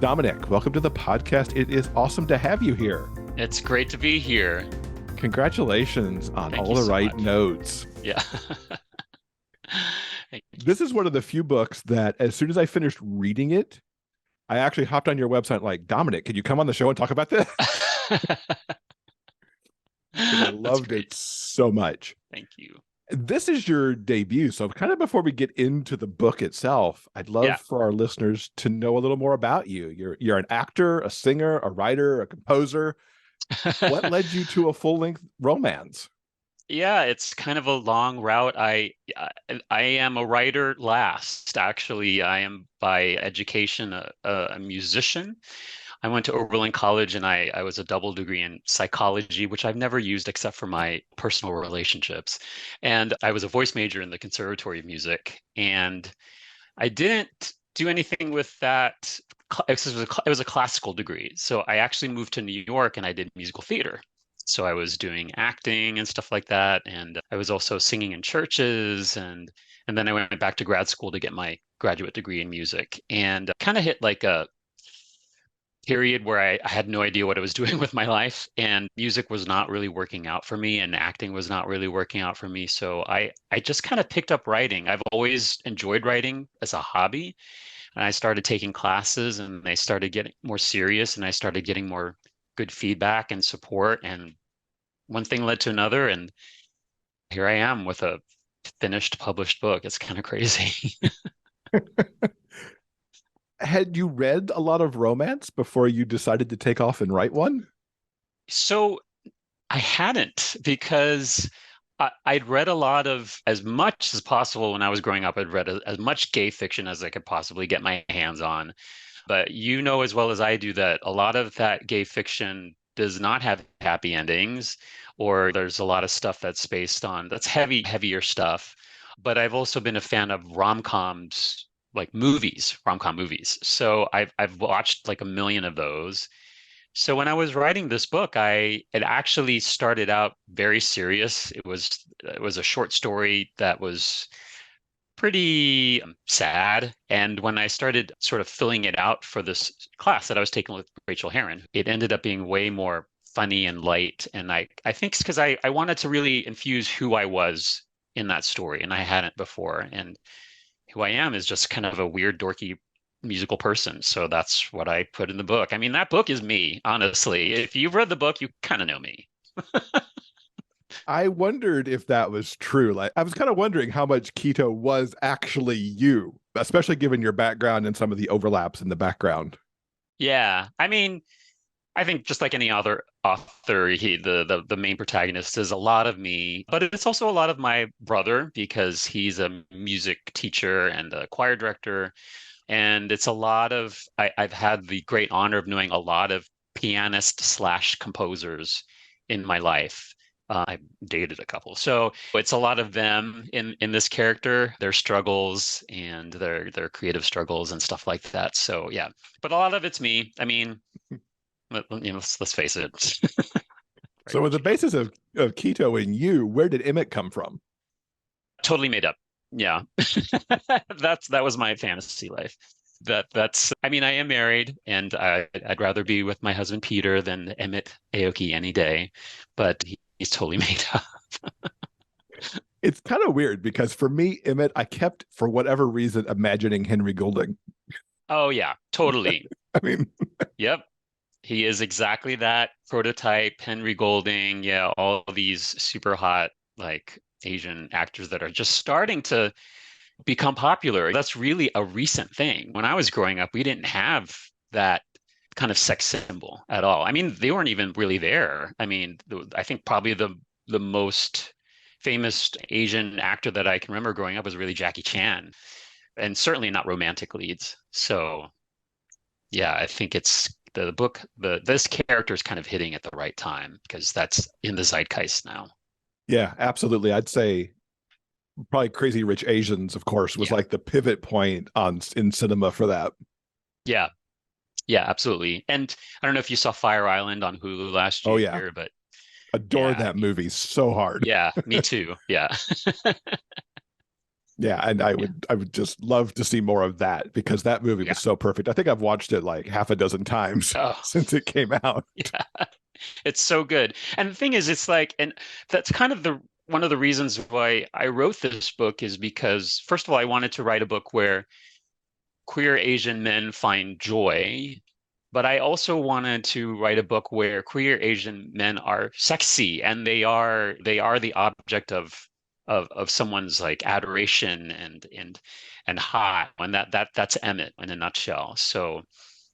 Dominic, welcome to the podcast. It is awesome to have you here. It's great to be here. Congratulations on Thank all you the so right much. notes. Yeah. Thank This is one of the few books that as soon as I finished reading it, I actually hopped on your website like, Dominic, can you come on the show and talk about this? you. Because I That's loved it great. so much. Thank you. This is your debut. So kind of before we get into the book itself, I'd love Yeah. for our listeners to know a little more about you. You're an actor, a singer, a writer, a composer. What led you to a full-length romance? Yeah, it's kind of a long route. I am a writer last. Actually, I am by education a musician. I went to Oberlin College and I was a double degree in psychology, which I've never used except for my personal relationships. And I was a voice major in the Conservatory of Music. And I didn't do anything with that. It was a classical degree. So I actually moved to New York and I did musical theater. So I was doing acting and stuff like that. And I was also singing in churches. And then I went back to grad school to get my graduate degree in music and kind of hit like a period where I had no idea what I was doing with my life, and music was not really working out for me, and acting was not really working out for me. So I just kind of picked up writing. I've always enjoyed writing as a hobby, and I started taking classes, and they started getting more serious, and I started getting more good feedback and support, and one thing led to another, and here I am with a finished published book. It's kind of crazy. Had you read a lot of romance before you decided to take off and write one? So I hadn't because I'd read a lot of, as much as possible when I was growing up, I'd read as much gay fiction as I could possibly get my hands on. But you know as well as I do that a lot of that gay fiction does not have happy endings, or there's a lot of stuff that's based on that's heavier stuff. But I've also been a fan of rom-coms, like movies, rom-com movies. So I've watched like a million of those. So when I was writing this book, it actually started out very serious. It was a short story that was pretty sad. And when I started sort of filling it out for this class that I was taking with Rachel Herron, it ended up being way more funny and light. And I think it's because I wanted to really infuse who I was in that story, and I hadn't before. And who I am is just kind of a weird, dorky musical person. So that's what I put in the book. I mean, that book is me, honestly. If you've read the book, you kind of know me. I wondered if that was true. Like, I was kind of wondering how much Quito was actually you, especially given your background and some of the overlaps in the background. Yeah. I mean, I think just like any other author, the main protagonist is a lot of me, but it's also a lot of my brother because he's a music teacher and a choir director. And it's a lot of I've had the great honor of knowing a lot of pianists slash composers in my life. I've dated a couple, so it's a lot of them in this character, their struggles and their creative struggles and stuff like that. So yeah, but a lot of it's me. I mean, let's face it. Very So, with much the basis of Quito and you, where did Emmett come from? totally made up. Yeah, that was my fantasy life. That's I mean I am married and I'd rather be with my husband Peter than Emmett Aoki any day, but he's totally made up. It's kind of weird because for me, Emmett, I kept, for whatever reason, imagining Henry Goulding. Oh yeah, totally. I mean, Yep. He is exactly that prototype, Henry Golding, yeah, all these super hot like Asian actors that are just starting to become popular. That's really a recent thing. When I was growing up, we didn't have that kind of sex symbol at all. I mean, they weren't even really there. I mean, I think probably the most famous Asian actor that I can remember growing up was really Jackie Chan, and certainly not romantic leads. So yeah, I think it's the book, this character is kind of hitting at the right time because that's in the zeitgeist now. yeah, absolutely. I'd say probably Crazy Rich Asians, of course, was Yeah. like the pivot point on in cinema for that. Yeah. Yeah, absolutely. And I don't know if you saw Fire Island on Hulu last Oh yeah, year, but adore yeah, that movie so hard. yeah, me too. Yeah. Yeah, and Yeah. I would just love to see more of that because that movie Yeah. was so perfect. I think I've watched it like half a dozen times Oh, since it came out. yeah. It's so good. And the thing is, it's like, and that's kind of the one of the reasons why I wrote this book is because, first of all, I wanted to write a book where queer Asian men find joy, but I also wanted to write a book where queer Asian men are sexy and they are the object of someone's like adoration and hot. And that's Emmett in a nutshell. So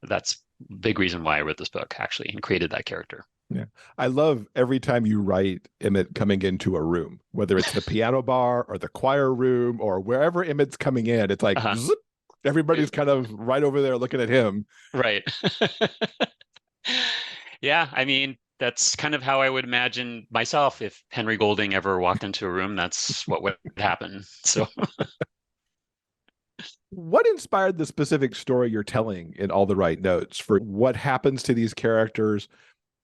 that's a big reason why I wrote this book actually and created that character. Yeah. I love every time you write Emmett coming into a room, whether it's the piano bar or the choir room or wherever Emmett's coming in, it's like Uh-huh. zip, everybody's kind of right over there looking at him. Right. Yeah, I mean, that's kind of how I would imagine myself if Henry Golding ever walked into a room, that's what would happen. So, What inspired the specific story you're telling in All the Right Notes for what happens to these characters?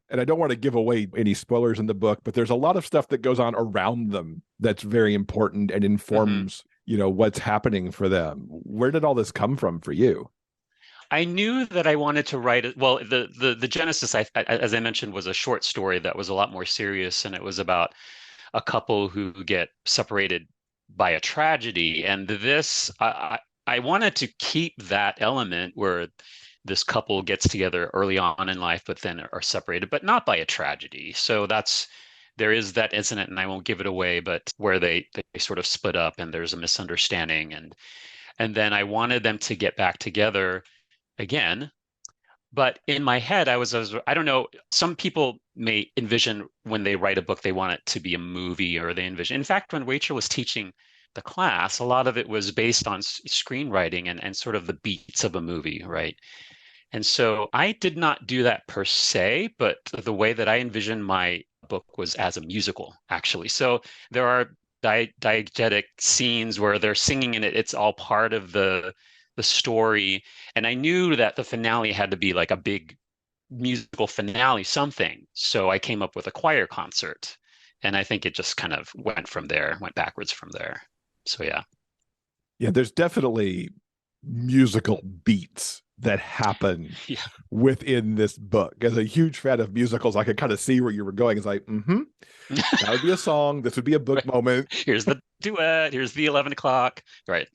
And I don't want to give away any spoilers in the book, but there's a lot of stuff that goes on around them that's very important and mhm. informs, what's happening for them. Where did all this come from for you? I knew that I wanted to write it. Well, the genesis, as I mentioned, was a short story that was a lot more serious, and it was about a couple who get separated by a tragedy. And I wanted to keep that element where this couple gets together early on in life, but then are separated, but not by a tragedy. So there is that incident, and I won't give it away, but where they sort of split up and there's a misunderstanding, and then I wanted them to get back together again. But in my head, I don't know, some people may envision when they write a book, they want it to be a movie or they envision. In fact, when Rachel was teaching the class, a lot of it was based on screenwriting and sort of the beats of a movie, right? And so I did not do that per se, but the way that I envisioned my book was as a musical, actually. So there are diegetic scenes where they're singing in it. It's all part of the story. And I knew that the finale had to be like a big musical finale, something. So I came up with a choir concert. And I think it just kind of went from there, went backwards from there. So yeah. Yeah, there's definitely musical beats that happen Yeah. within this book. As a huge fan of musicals, I could kind of see where you were going. It's like, that would be a song. This would be a book Right. moment. Here's the duet. Here's the 11 o'clock. Right.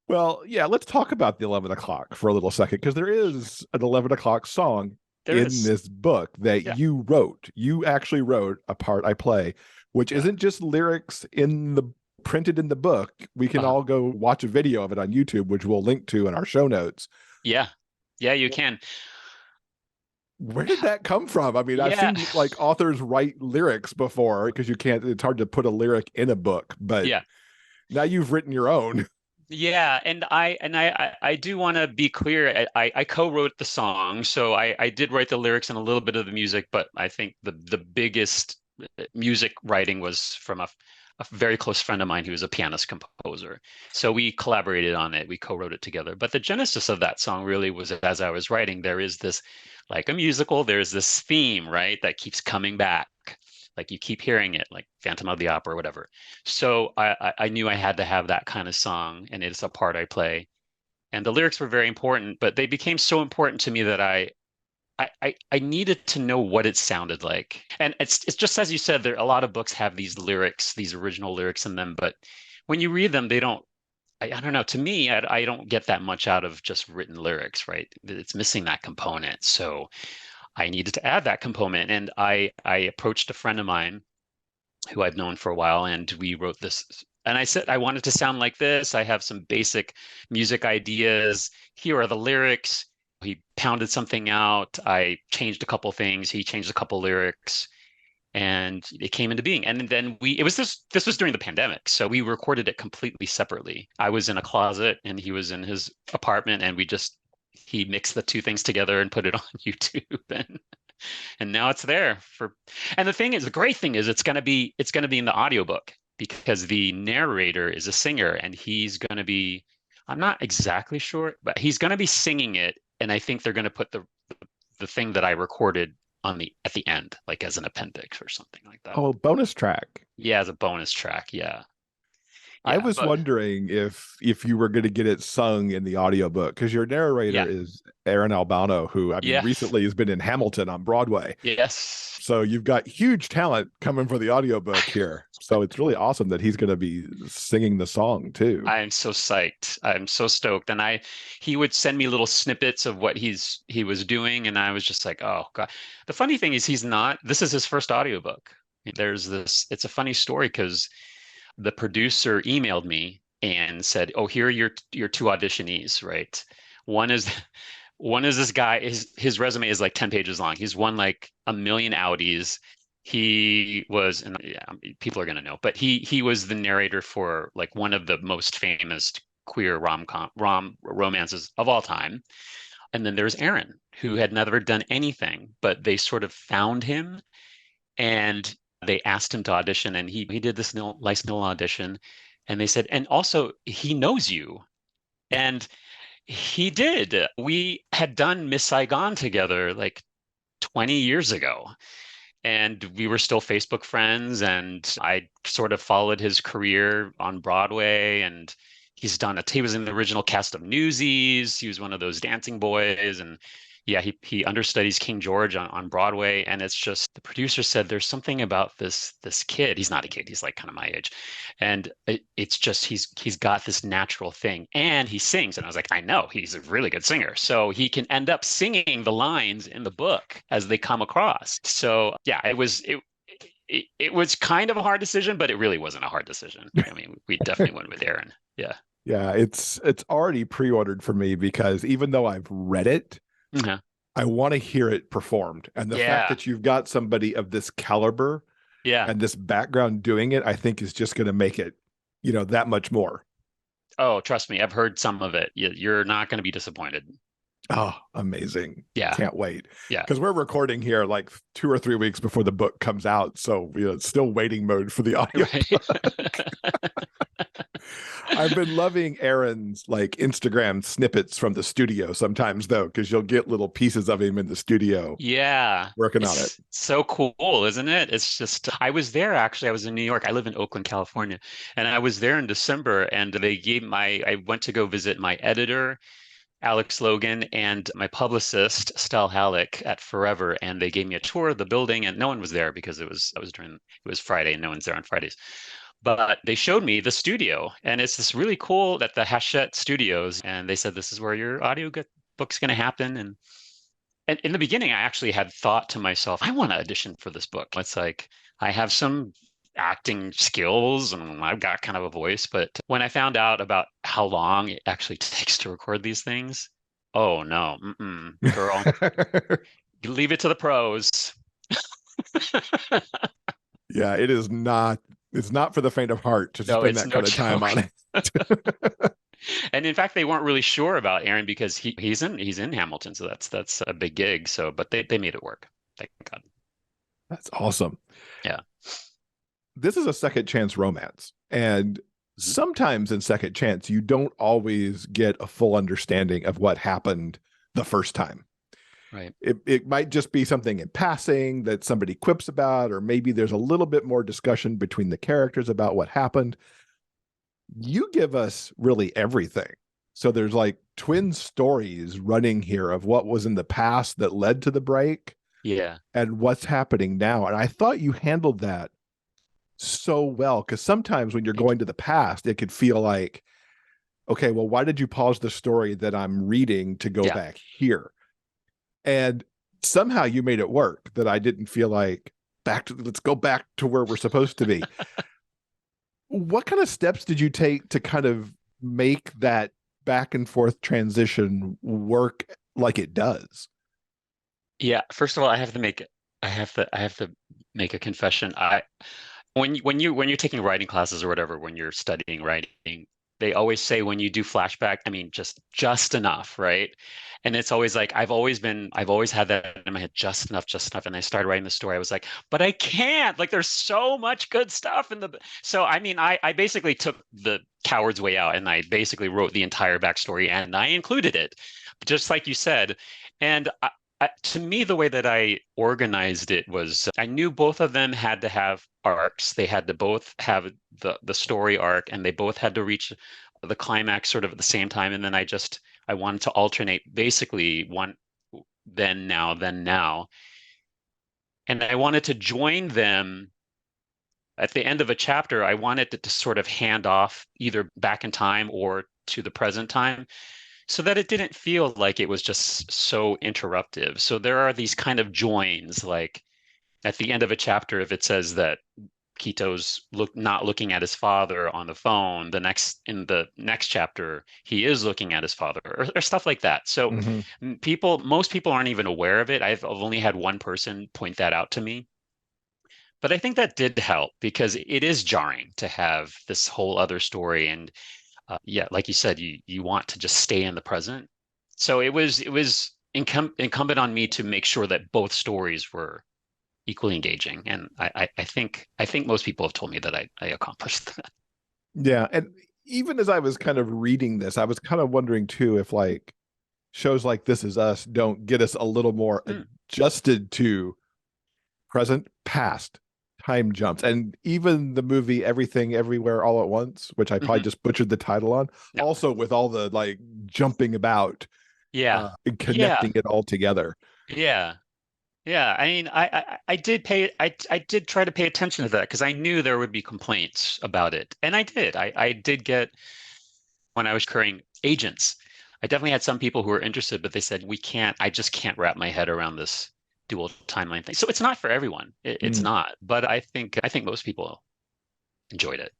Well, yeah, let's talk about the 11 o'clock for a little second because there is an 11 o'clock song There in is. this book that Yeah. you wrote. You actually wrote a part I play, which Yeah. isn't just lyrics in the printed in the book. We can Uh, all go watch a video of it on YouTube, which we'll link to in our show notes. yeah. Yeah, you can. Where did that come from? I mean, I've Yeah. seen like authors write lyrics before because you can't, it's hard to put a lyric in a book, but Yeah. now you've written your own. Yeah, and I do want to be clear. I co-wrote the song, so I did write the lyrics and a little bit of the music, but I think the biggest music writing was from a very close friend of mine who was a pianist composer. So we collaborated on it. We co-wrote it together. But the genesis of that song really was as I was writing, there is this, like a musical, there's this theme, right, that keeps coming back. Like you keep hearing it, like Phantom of the Opera or whatever. So I knew I had to have that kind of song, and it's a part I play. And the lyrics were very important, but they became so important to me that I needed to know what it sounded like. And it's just as you said, there a lot of books have these lyrics, these original lyrics in them, but when you read them, they don't. I don't know. To me, I don't get that much out of just written lyrics, right? It's missing that component. So I needed to add that component, and I approached a friend of mine who I've known for a while, and we wrote this. And I said I wanted to sound like this. I have some basic music ideas. Here are the lyrics. He pounded something out. I changed a couple things. He changed a couple lyrics, and it came into being. And then it was this was during the pandemic, so we recorded it completely separately. I was in a closet, and he was in his apartment, and he mixed the two things together and put it on YouTube, and now it's there for. And the great thing is it's going to be in the audiobook because the narrator is a singer, and he's going to be, I'm not exactly sure, but he's going to be singing it, and I think they're going to put the thing that I recorded on the at the end, like as an appendix or something like that. Oh, bonus track. Yeah, as a bonus track. Yeah. I Yeah, was but wondering if you were going to get it sung in the audiobook because your narrator yeah, is Aaron Albano, who I mean yes, recently has been in Hamilton on Broadway. yes. So you've got huge talent coming for the audiobook here. So it's really awesome that he's going to be singing the song too. I'm so psyched. I'm so stoked. And he would send me little snippets of what he was doing, and I was just like, oh God. The funny thing is he's not, this is his first audiobook. There's this, it's a funny story because the producer emailed me and said, "Oh, here are your two auditionees, right? One is one is this guy, his resume is like 10 pages long. He's won like a million Audis. He was, and yeah, people are gonna know, but he was the narrator for like one of the most famous queer romances of all time. And then there's Aaron, who had never done anything, but they sort of found him and they asked him to audition, and he did this nice little audition, and they said, and also he knows you, and he did. We had done Miss Saigon together like 20 years ago, and we were still Facebook friends, and I sort of followed his career on Broadway, and he was in the original cast of Newsies. He was one of those dancing boys, and yeah, he understudies King George on Broadway, and it's just the producer said there's something about this kid. He's not a kid, he's like kind of my age, and it's just he's got this natural thing, and he sings, and I was like, I know he's a really good singer, so he can end up singing the lines in the book as they come across. So yeah, it was kind of a hard decision, but it really wasn't a hard decision. I mean, we definitely went with Aaron. Yeah. Yeah, it's already pre-ordered for me because even though I've read it, Mhm. I want to hear it performed. And the fact Yeah. that you've got somebody of this caliber Yeah. and this background doing it, I think is just going to make it, that much more. Oh, trust me, I've heard some of it. You're not going to be disappointed. Oh, amazing. Yeah. Can't wait. Yeah. Because we're recording here like 2 or 3 weeks before the book comes out. So, it's still waiting mode for the audio. Right. I've been loving Aaron's like Instagram snippets from the studio sometimes though, because you'll get little pieces of him in the studio Yeah. working on it. It's so cool, isn't it? It's just, I was there actually. I was in New York. I live in Oakland, California. And I was there in December, and I went to go visit my editor, Alex Logan, and my publicist, Stell Halleck at Forever. And they gave me a tour of the building, and no one was there because it was Friday and no one's there on Fridays. But they showed me the studio, and it's this really cool at the Hachette Studios. And they said, this is where your book's going to happen. And in the beginning, I actually had thought to myself, I want to audition for this book. It's like, I have some acting skills and I've got kind of a voice. But when I found out about how long it actually takes to record these things, oh no, girl, you leave it to the pros. Yeah, it's not for the faint of heart to No, spend it's that no kind of time joke. on it. And in fact, they weren't really sure about Aaron because he's in Hamilton, so that's a big gig. So, but they made it work. Thank God. That's awesome. Yeah. This is a second chance romance. And Mhm. sometimes in second chance, you don't always get a full understanding of what happened the first time. Right. It might just be something in passing that somebody quips about, or maybe there's a little bit more discussion between the characters about what happened. You give us really everything. So there's like twin stories running here of what was in the past that led to the break Yeah. and what's happening now. And I thought you handled that so well, because sometimes when you're Thank you. going to the past, it could feel like, okay, well, why did you pause the story that I'm reading to go Yeah. back here? And somehow you made it work that I didn't feel like let's go back to where we're supposed to be. What kind of steps did you take to kind of make that back and forth transition work like it does? Yeah. First of all, I have to make a confession. When you're taking writing classes or whatever, when you're studying writing, they always say when you do flashback, I mean, just enough, right? And it's always like I've always had that in my head, just enough, just enough. And I started writing the story. I was like, but I can't. Like, there's so much good stuff in the. So I mean, I basically took the coward's way out, and I basically wrote the entire backstory, and I included it, just like you said. And to me, the way that I organized it was I knew both of them had to have arcs. They had to both have the story arc, and they both had to reach the climax sort of at the same time. And then I wanted to alternate basically one then now. And I wanted to join them at the end of a chapter. I wanted it to sort of hand off either back in time or to the present time so that it didn't feel like it was just so interruptive. So there are these kind of joins, like at the end of a chapter, if it says that Quito's not looking at his father on the phone, in the next chapter he is looking at his father, or stuff like that. So Hmm. most people aren't even aware of it. I've only had one person point that out to me. But I think that did help because it is jarring to have this whole other story. And yeah, like you said, you want to just stay in the present. So it was incumbent on me to make sure that both stories were equally engaging. And I think most people have told me that I accomplished that. Yeah. And even as I was kind of reading this, I was kind of wondering too if like shows like This Is Us don't get us a little more Mm, adjusted to present, past, time jumps. And even the movie Everything Everywhere All at Once, which I probably mhm. just butchered the title on, No. also with all the like jumping about Yeah. and Yeah. connecting it all together. Yeah. Yeah. I mean, I did try to pay attention to that because I knew there would be complaints about it. And I did. I did get when I was currying agents. I definitely had some people who were interested, but they said, I just can't wrap my head around this dual timeline thing. So it's not for everyone. It's Mm. not. But I think most people enjoyed it.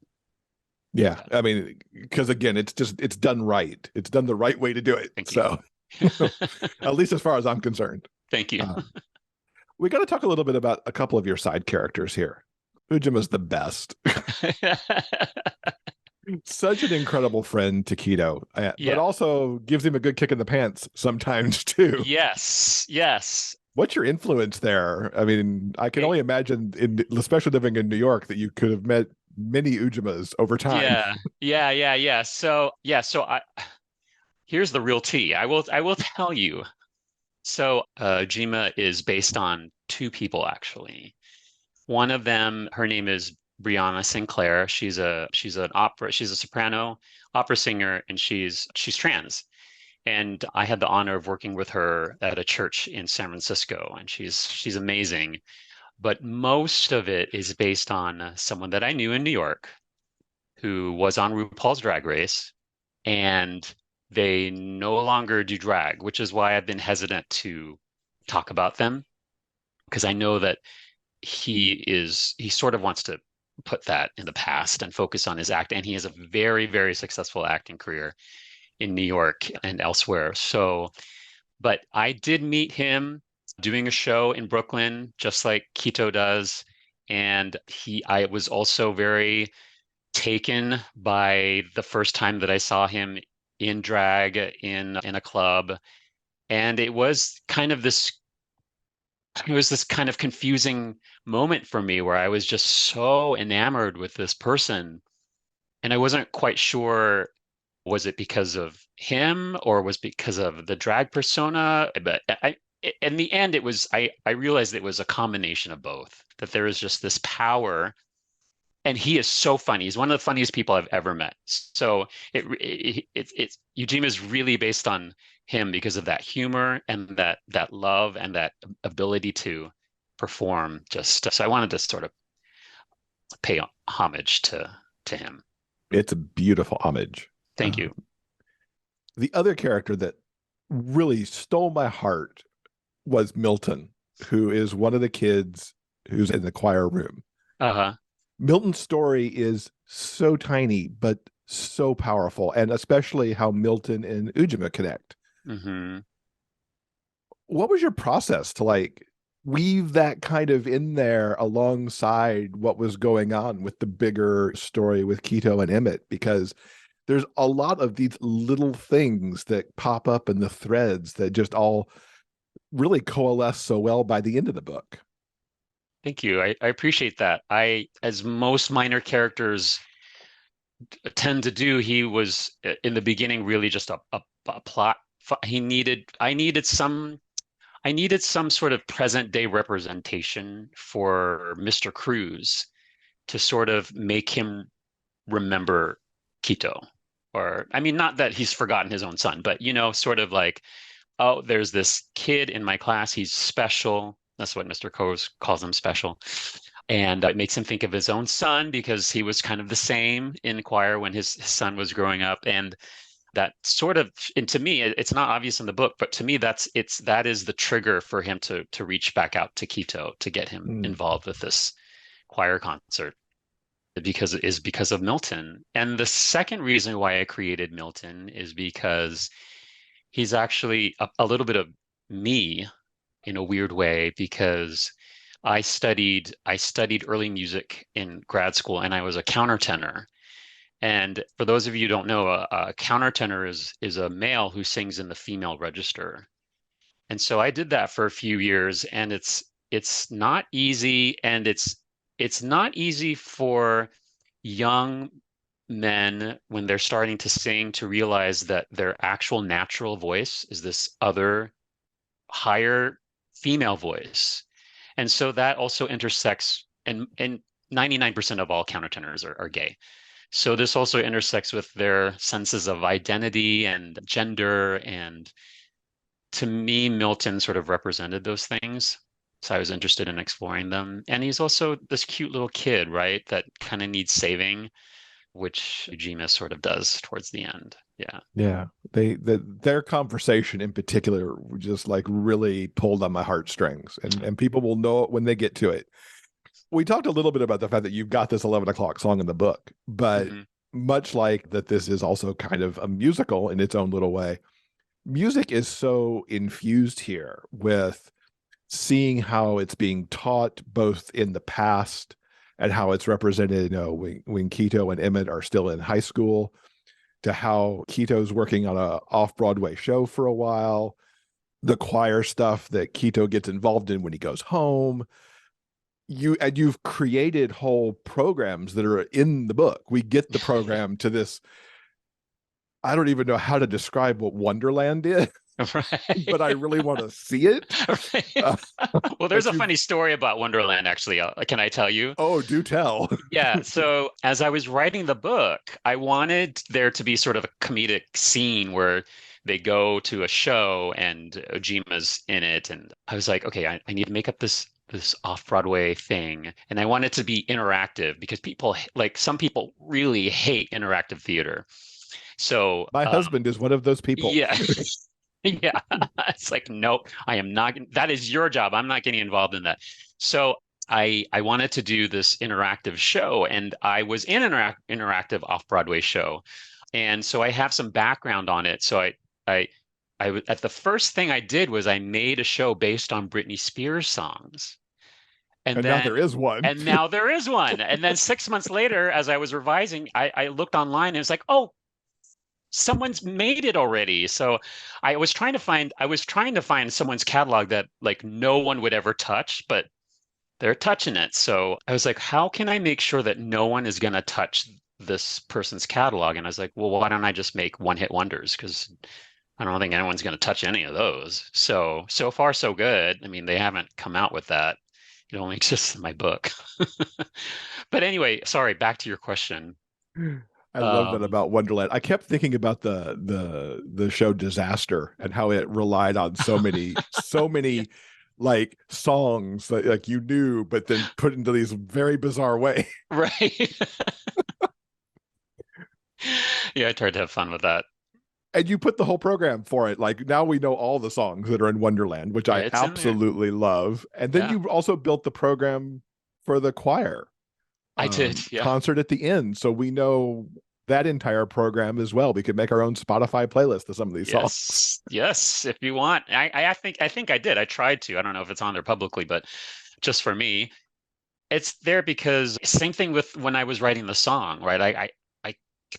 Yeah. I mean, because again, it's done right. It's done the right way to do it. Thank you. So at least as far as I'm concerned. Thank you. Uh, we got to talk a little bit about a couple of your side characters here. Ujima's the best. Such an incredible friend to Keto, but Yeah. also gives him a good kick in the pants sometimes too. Yes. Yes. What's your influence there? I mean, I can Eh, only imagine, especially living in New York, that you could have met many Ujimas over time. Yeah. Yeah. Yeah. Yeah. So here's the real tea. I will tell you. So Jima is based on two people actually. One of them, her name is Brianna Sinclair. She's a soprano opera singer, and she's trans. And I had the honor of working with her at a church in San Francisco, and she's amazing. But most of it is based on someone that I knew in New York who was on RuPaul's Drag Race, and they no longer do drag, which is why I've been hesitant to talk about them because I know that he sort of wants to put that in the past and focus on his act. And he has a very, very successful acting career in New York and elsewhere. So, but I did meet him doing a show in Brooklyn, just like Quito does. And I was also very taken by the first time that I saw him in drag in a club. And it was this kind of confusing moment for me where I was just so enamored with this person. And I wasn't quite sure, was it because of him or was it because of the drag persona? But in the end, I realized it was a combination of both, that there is just this power. And he is so funny. He's one of the funniest people I've ever met. So Ujima is really based on him because of that humor and that love and that ability to perform. Just so I wanted to sort of pay homage to him. It's a beautiful homage. Thank you. The other character that really stole my heart was Milton, who is one of the kids who's in the choir room. Uh-huh. Milton's story is so tiny, but so powerful, and especially how Milton and Ujima connect. Hmm. What was your process to like weave that kind of in there alongside what was going on with the bigger story with Quito and Emmett? Because there's a lot of these little things that pop up in the threads that just all really coalesce so well by the end of the book. Thank you. I appreciate that. As most minor characters tend to do, he was in the beginning really just a plot. I needed some I needed some sort of present day representation for Mr. Cruz to sort of make him remember Quito. Or, I mean, not that he's forgotten his own son, but, sort of like, oh, there's this kid in my class. He's special. That's what Mr. Cruz calls him, special. And it makes him think of his own son because he was kind of the same in choir when his son was growing up. And that sort of, and to me, it's not obvious in the book, but to me, that is the trigger for him to reach back out to Quito to get him Mm. involved with this choir concert because of Milton. And the second reason why I created Milton is because he's actually a little bit of me in a weird way, because I studied early music in grad school and I was a countertenor. And for those of you who don't know, a countertenor is a male who sings in the female register. And so I did that for a few years, and it's not easy, and it's not easy for young men when they're starting to sing to realize that their actual natural voice is this other higher female voice. And so that also intersects, and 99% of all countertenors are gay. So this also intersects with their senses of identity and gender. And to me, Milton sort of represented those things. So I was interested in exploring them. And he's also this cute little kid, right? That kind of needs saving, which Ujima sort of does towards the end. Yeah. Yeah, their conversation in particular just like really pulled on my heartstrings, and people will know it when they get to it. We talked a little bit about the fact that you've got this 11 o'clock song in the book, but Hmm. much like that, this is also kind of a musical in its own little way. Music is so infused here with seeing how it's being taught both in the past and how it's represented, when Quito and Emmett are still in high school, to how Quito's working on a off-Broadway show for a while, the choir stuff that Quito gets involved in when he goes home. You've created whole programs that are in the book. We get the program to this. I don't even know how to describe what Wonderland is, but I Right. really want to see it. Right. Uh, Well, there's but a you, funny story about Wonderland, actually. Can I tell you? oh, do tell. Yeah. So as I was writing the book, I wanted there to be sort of a comedic scene where they go to a show and Ojima's in it. And I was like, okay, I need to make up this off-Broadway thing. And I want it to be interactive because some people really hate interactive theater. So My husband is one of those people. yeah. Yeah. It's like, nope, I am not. That is your job. I'm not getting involved in that. So I wanted to do this interactive show, and I was in an interactive off-Broadway show. And so I have some background on it. So I at the first thing I did was I made a show based on Britney Spears songs. And And now there then is one. and now there is one. And then 6 months later, as I was revising, I looked online and it's like, oh, someone's made it already. So I was trying to find someone's catalog that like no one would ever touch, but they're touching it. So I was like, how can I make sure that no one is going to touch this person's catalog? And I was like, well, why don't I just make one hit wonders? Because I don't think anyone's going to touch any of those. So far, so good. I mean, they haven't come out with that. It only exists in my book. But anyway, sorry, back to your question. I love that Um, about Wonderland. I kept thinking about the show Disaster and how it relied on so many like songs that like you knew, but then put into these very bizarre ways. right. Yeah, I tried to have fun with that. And you put the whole program for it. Like now we know all the songs that are in Wonderland, which Yeah, I it's in there. absolutely love. And then Yeah, you also built the program for the choir I did. Yeah. concert at the end. So we know that entire program as well. We could make our own Spotify playlist of some of these songs. Yes. Yes. If you want. I think I did. I tried to. I don't know if it's on there publicly, but just for me, it's there because same thing with when I was writing the song, right? I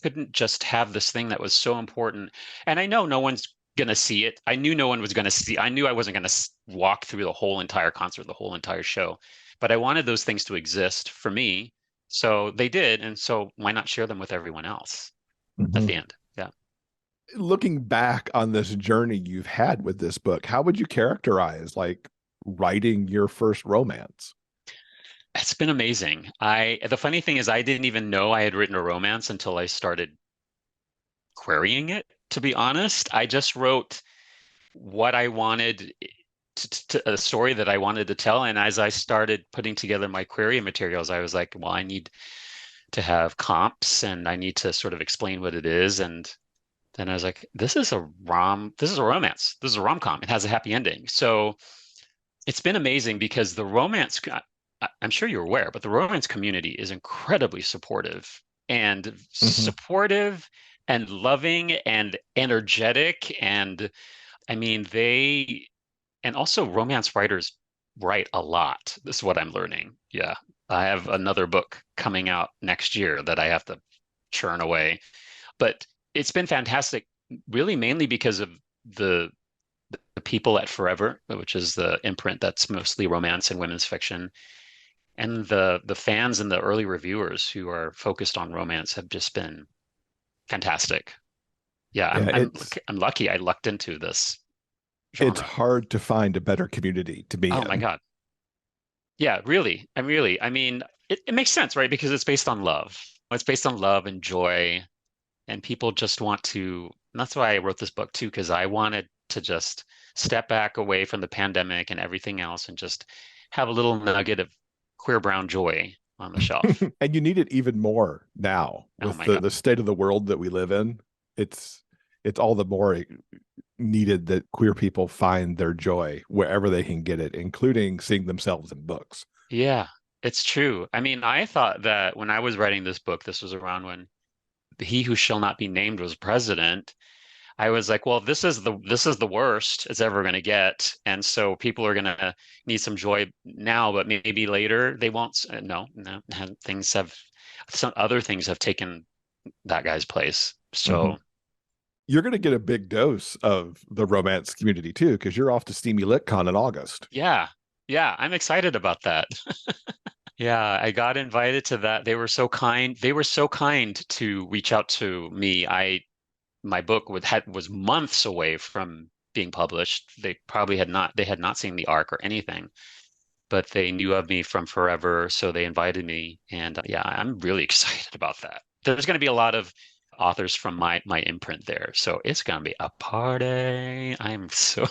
couldn't just have this thing that was so important. And I know no one's gonna see it. I knew no one was gonna see. I knew I wasn't gonna walk through the whole entire concert, the whole entire show. But I wanted those things to exist for me. So they did, and so why not share them with everyone else at Mhm. the end? Yeah. Looking back on this journey you've had with this book, how would you characterize like writing your first romance? It's been amazing. The funny thing is I didn't even know I had written a romance until I started querying it, to be honest. I just wrote what I wanted a story that I wanted to tell. And as I started putting together my query materials, I was like, well, I need to have comps and I need to sort of explain what it is. And then I was like, this is a romance. This is a rom-com. It has a happy ending. So it's been amazing because the romance, I'm sure you're aware, but the romance community is incredibly Mhm. supportive and loving and energetic. And I mean, and also romance writers write a lot. This is what I'm learning. Yeah. I have another book coming out next year that I have to churn away. But it's been fantastic, really mainly because of the the people at Forever, which is the imprint that's mostly romance and women's fiction, and the fans and the early reviewers who are focused on romance have just been fantastic. Yeah, Yeah, I'm lucky I lucked into this it's genre. hard to find a better community to be Oh my in. God. Yeah, really. I mean, it makes sense, right? Because it's based on love. It's based on love and joy, and people just want to, and that's why I wrote this book too, because I wanted to just step back away from the pandemic and everything else and just have a little nugget of queer brown joy on the shelf. And you need it even more now Oh with my the God. state of the world that we live in. It's it's all the more needed that queer people find their joy wherever they can get it, including seeing themselves in books. Yeah, it's true. I mean, I thought that when I was writing this book, this was around when He Who Shall Not Be Named was president. I was like, well, this is the worst it's ever going to get, and so people are going to need some joy now, but maybe later they won't. No, no, things have some other things have taken that guy's place. Mhm. So You're going to get a big dose of the romance community too, because you're off to Steamy LitCon in August. yeah, yeah, I'm excited about that. Yeah, I got invited to that. They were so kind. They were so kind to reach out to me. I My book was months away from being published. They had not seen the arc or anything, but they knew of me from Forever, so they invited me. And yeah, I'm really excited about that. There's going to be a lot of authors from my imprint there, so it's going to be a party. I'm so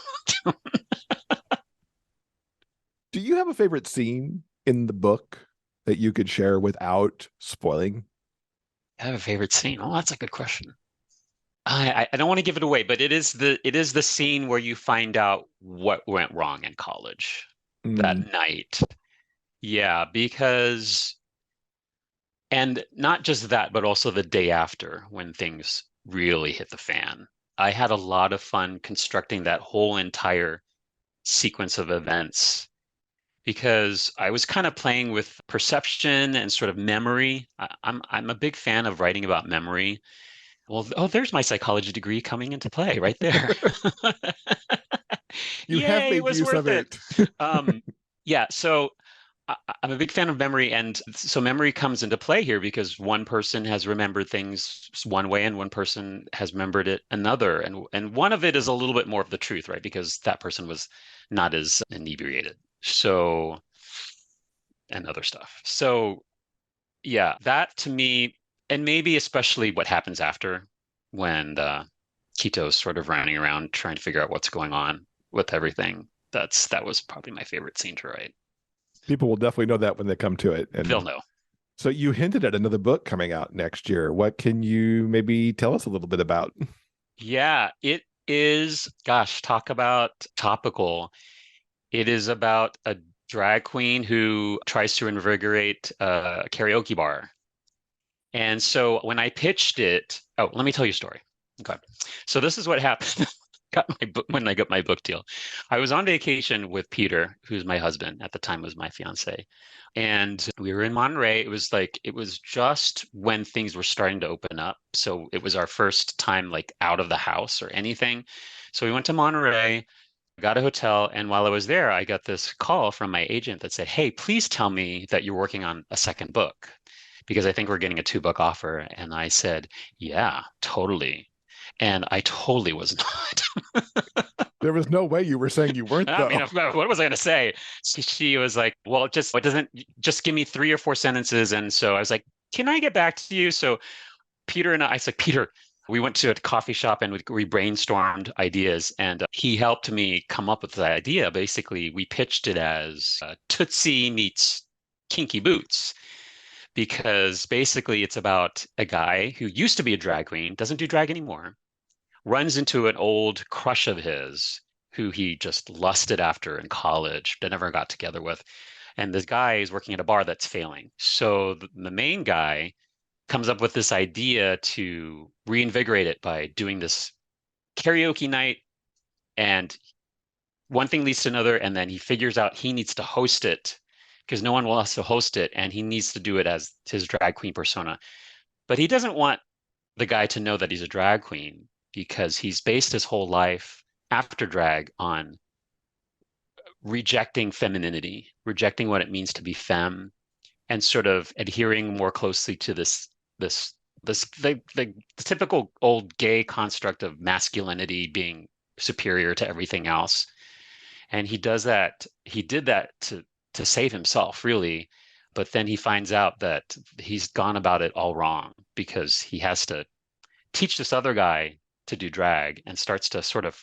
Do you have a favorite scene in the book that you could share without spoiling? I have a favorite scene. Oh, that's a good question. I don't want to give it away, but it is the scene where you find out what went wrong in college Mm. that night. Yeah, because and not just that, but also the day after when things really hit the fan. I had a lot of fun constructing that whole entire sequence of events because I was kind of playing with perception and sort of memory. I'm a big fan of writing about memory. Well, oh, there's my psychology degree coming into play right there. You have Yay, it made was use of worth it. it. Um, yeah, so I'm a big fan of memory, and so memory comes into play here because one person has remembered things one way, and one person has remembered it another, and one of it is a little bit more of the truth, right? Because that person was not as inebriated, so and other stuff. So yeah, that to me, and maybe especially what happens after when Quito's sort of running around trying to figure out what's going on with everything. That was probably my favorite scene to write. People will definitely know that when they come to it. They'll And know. so you hinted at another book coming out next year. What can you maybe tell us a little bit about? Yeah, it is, gosh, talk about topical. It is about a drag queen who tries to invigorate a karaoke bar. And so when I pitched it, oh, let me tell you a story. Okay. So this is what happened. Got my book when I got my book deal. I was on vacation with Peter, who's my husband at the time was my fiance. And we were in Monterey. It was just when things were starting to open up. So it was our first time like out of the house or anything. So we went to Monterey, got a hotel, and while I was there, I got this call from my agent that said, "Hey, please tell me that you're working on a second book because I think we're getting a two book offer." And I said, "Yeah, totally." And I totally was not. There was no way you were saying you weren't, I mean, though. what was I going to say? She was like, well, just it doesn't just give me 3 or 4 sentences. And so I was like, can I get back to you? So Peter and I said, Peter, we went to a coffee shop and we brainstormed ideas. And he helped me come up with the idea. Basically, we pitched it as Tootsie meets Kinky Boots, because basically it's about a guy who used to be a drag queen, doesn't do drag anymore, runs into an old crush of his who he just lusted after in college, but never got together with. And this guy is working at a bar that's failing. So the main guy comes up with this idea to reinvigorate it by doing this karaoke night. And one thing leads to another. And then he figures out he needs to host it because no one wants to host it. And he needs to do it as his drag queen persona. But he doesn't want the guy to know that he's a drag queen because he's based his whole life after drag on rejecting femininity, rejecting what it means to be femme, and sort of adhering more closely to this the typical old gay construct of masculinity being superior to everything else. And he did that to save himself, really. But then he finds out that he's gone about it all wrong because he has to teach this other guy to do drag and starts to sort of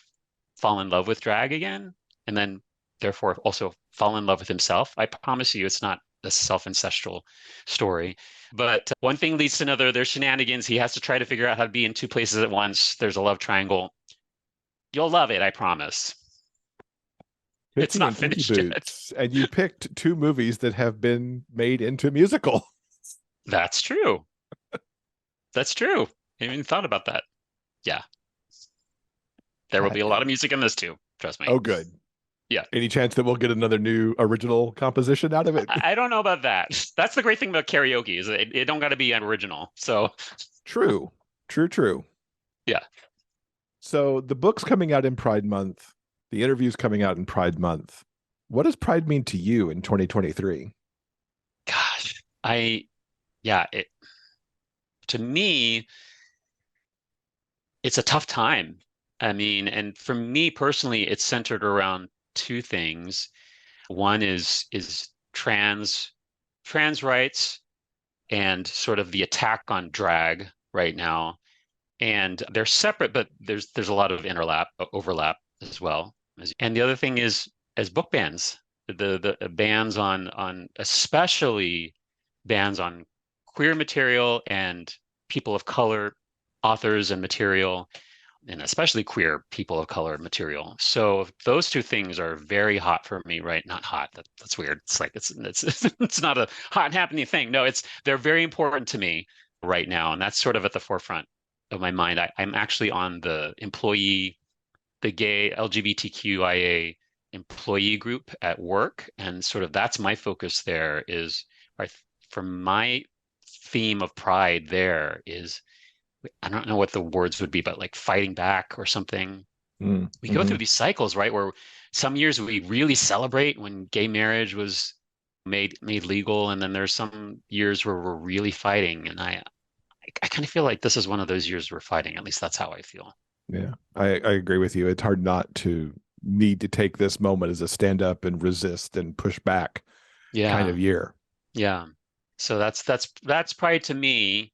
fall in love with drag again, and then therefore also fall in love with himself. I promise you, it's not a self-ancestral story. But one thing leads to another. There's shenanigans. He has to try to figure out how to be in two places at once. There's a love triangle. You'll love it, I promise. It's Pitching not and Kinky finished yet. Boots. And you picked two movies that have been made into musical. That's true. That's true. I haven't even thought about that. Yeah. There will God. be a lot of music in this too. Trust me. Oh, good. Yeah. Any chance that we'll get another new original composition out of it? I don't know about that. That's the great thing about karaoke is it don't got to be original. So True. True, true. yeah. So the book's coming out in Pride Month. The interview's coming out in Pride Month. What does Pride mean to you in 2023? Gosh, yeah, to me, it's a tough time. I mean, and for me personally, it's centered around two things. One is trans rights and sort of the attack on drag right now. And they're separate, but there's a lot of overlap as well. And the other thing is as book bans, the bans on especially bans on queer material and people of color authors and material, and especially queer people of color material. So those two things are very hot for me, right? Not hot. That's weird. It's like it's not a hot and happening thing. No, they're very important to me right now, and that's sort of at the forefront of my mind. I'm actually on the gay LGBTQIA employee group at work, and sort of that's my focus there is right for my theme of pride there is I don't know what the words would be, but like fighting back or something. We go through these cycles, right? Where some years we really celebrate when gay marriage was made legal, and then there's some years where we're really fighting. And I kind of feel like this is one of those years we're fighting. At least that's how I feel. Yeah, I agree with you. It's hard not to need to take this moment as a stand up and resist and push back kind Yeah, of year. yeah. So that's pride to me.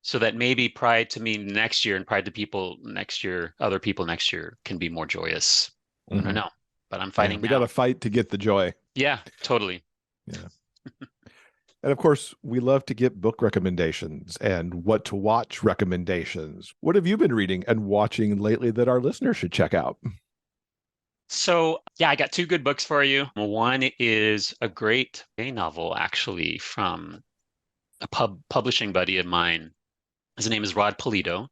So that maybe pride to me next year and pride to people next year, other people next year can be more joyous. I don't know, but I'm Yeah, fighting we got to now. fight to get the joy. Yeah, totally. Yeah. And of course, we love to get book recommendations and what to watch recommendations. What have you been reading and watching lately that our listeners should check out? So, yeah, I got two good books for you. One is a great gay novel, actually, from a publishing buddy of mine. His name is Rod Polito,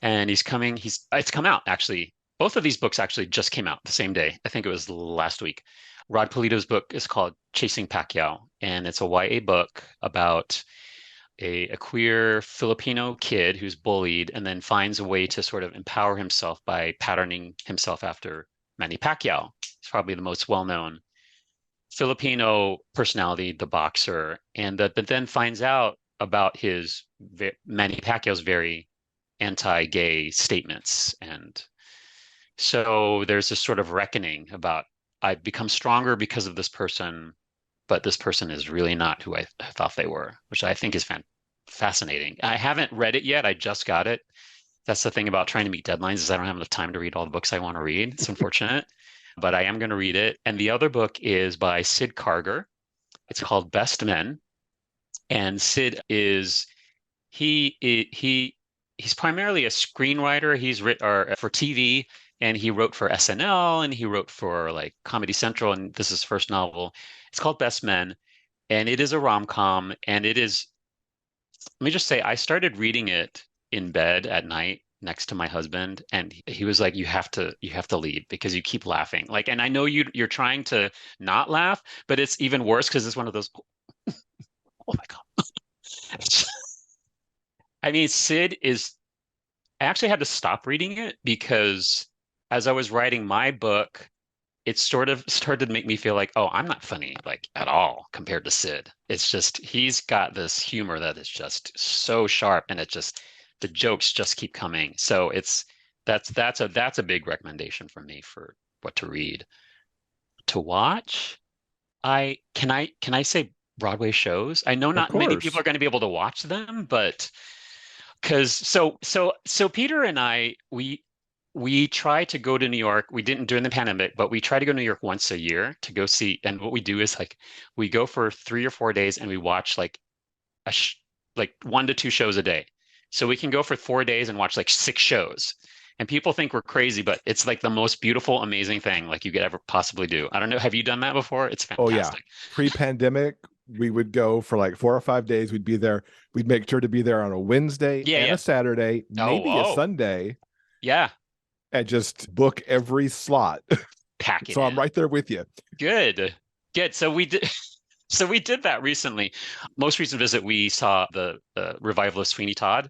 and it's come out actually. Both of these books actually just came out the same day. I think it was last week. Rod Polito's book is called Chasing Pacquiao, and it's a YA book about a queer Filipino kid who's bullied and then finds a way to sort of empower himself by patterning himself after Manny Pacquiao. He's probably the most well-known Filipino personality, the boxer, but then finds out about Manny Pacquiao's very anti-gay statements. And so there's this sort of reckoning about I've become stronger because of this person, but this person is really not who I thought they were, which I think is fascinating. I haven't read it yet. I just got it. That's the thing about trying to meet deadlines is I don't have enough time to read all the books I want to read. It's unfortunate, but I am going to read it. And the other book is by Sid Karger. It's called Best Men. And Sid is he's primarily a screenwriter. He's written for TV, and he wrote for SNL, and he wrote for like Comedy Central, and this is his first novel. It's called Best Men, and it is a rom-com, and it is, let me just say, I started reading it in bed at night next to my husband, and he was like, you have to leave because you keep laughing. Like, and I know you're trying to not laugh, but it's even worse because it's one of those, oh my God. I mean, I actually had to stop reading it because as I was writing my book, it sort of started to make me feel like, oh, I'm not funny like at all compared to Sid. It's just he's got this humor that is just so sharp, and the jokes just keep coming. So that's a big recommendation for me for what to read. To watch, can I say Broadway shows? I know Of not many people course. are going to be able to watch them, but because so Peter and I we try to go to New York. We didn't during the pandemic, but we try to go to New York once a year to go see. And what we do is like we go for 3 or 4 days and we watch like 1 to 2 shows a day. So we can go for 4 days and watch like 6 shows. And people think we're crazy, but it's like the most beautiful, amazing thing like you could ever possibly do. I don't know. Have you done that before? It's Oh yeah. fantastic. Pre-pandemic, we would go for like 4 or 5 days. We'd be there. We'd make sure to be there on a Wednesday Yeah, and yeah. a Saturday, Oh, maybe a oh, Sunday, yeah. and just book every slot. Pack it So I'm in. right there with you. Good. Good. So we did so we did that recently. Most recent visit, we saw the revival of Sweeney Todd,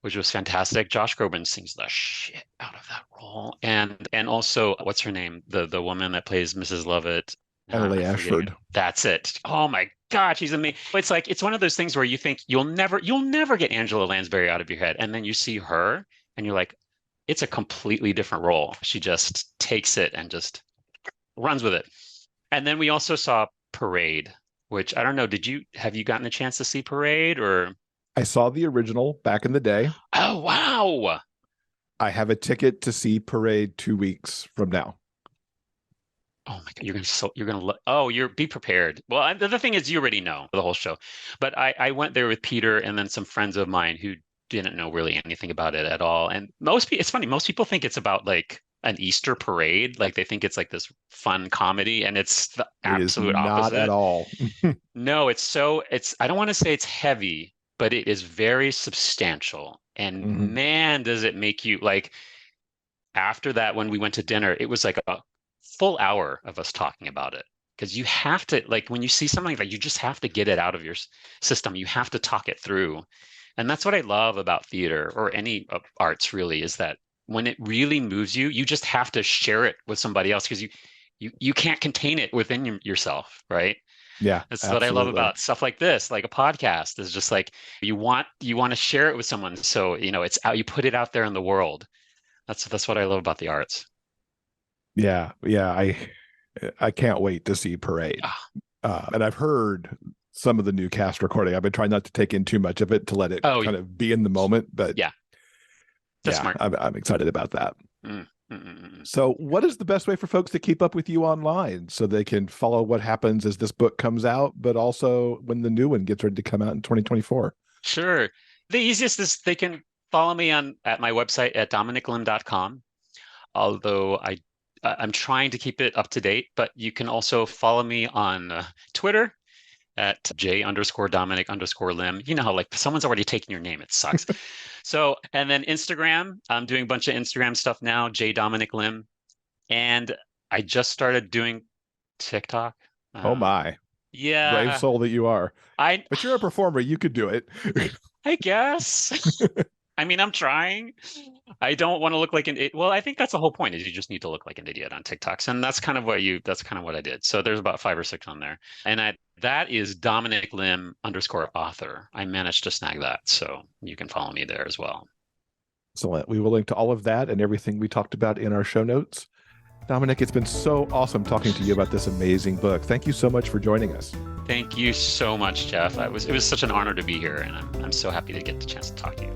which was fantastic. Josh Groban sings the shit out of that role. And also what's her name? The woman that plays Mrs. Lovett. Emily I'm forgetting it. Ashford. That's it. Oh my God, she's amazing. It's like it's one of those things where you think you'll never get Angela Lansbury out of your head. And then you see her and you're like, it's a completely different role. She just takes it and just runs with it. And then we also saw Parade, which I don't know. Have you gotten a chance to see Parade or? I saw the original back in the day. Oh, wow. I have a ticket to see Parade 2 weeks from now. Oh my God, you're be prepared. Well, the thing is, you already know the whole show, but I went there with Peter and then some friends of mine who didn't know really anything about it at all. And it's funny, most people think it's about like an Easter parade, like they think it's like this fun comedy, and it's the It is absolute not at opposite. all. No, I don't want to say it's heavy, but it is very substantial. And Mhm. man, does it make you like after that, when we went to dinner, it was like a full hour of us talking about it. Because you have to, like, when you see something like you just have to get it out of your system. You have to talk it through. And that's what I love about theater or any arts really is that when it really moves you, you just have to share it with somebody else because you can't contain it within yourself, right? Yeah, That's what I love absolutely. about stuff like this, like a podcast is just like you want to share it with someone. So, it's out, you put it out there in the world. That's what I love about the arts. Yeah, yeah. I can't wait to see Parade. Ah, And I've heard some of the new cast recording. I've been trying not to take in too much of it to let it oh, kind of be in the moment, but yeah, that's yeah, smart. I'm excited about that. Mm, mm, mm, mm, mm. So, what is the best way for folks to keep up with you online so they can follow what happens as this book comes out, but also when the new one gets ready to come out in 2024? Sure. The easiest is they can follow me at my website at dominiclim.com. Although I'm trying to keep it up to date, but you can also follow me on Twitter at J_Dominic_Lim. You know how like someone's already taken your name. It sucks. So, and then Instagram, I'm doing a bunch of Instagram stuff now, J Dominic Lim. And I just started doing TikTok. Oh Uh, my, brave yeah, soul that you are. I But you're a performer, you could do it. I guess. I mean, I'm trying. I don't want to look like an idiot. Well, I think that's the whole point is you just need to look like an idiot on TikToks. And that's kind of what I did. So there's about 5 or 6 on there. And that is Dominic Lim _author. I managed to snag that. So you can follow me there as well. Excellent. We will link to all of that and everything we talked about in our show notes. Dominic, it's been so awesome talking to you about this amazing book. Thank you so much for joining us. Thank you so much, Jeff. It was such an honor to be here, and I'm so happy to get the chance to talk to you.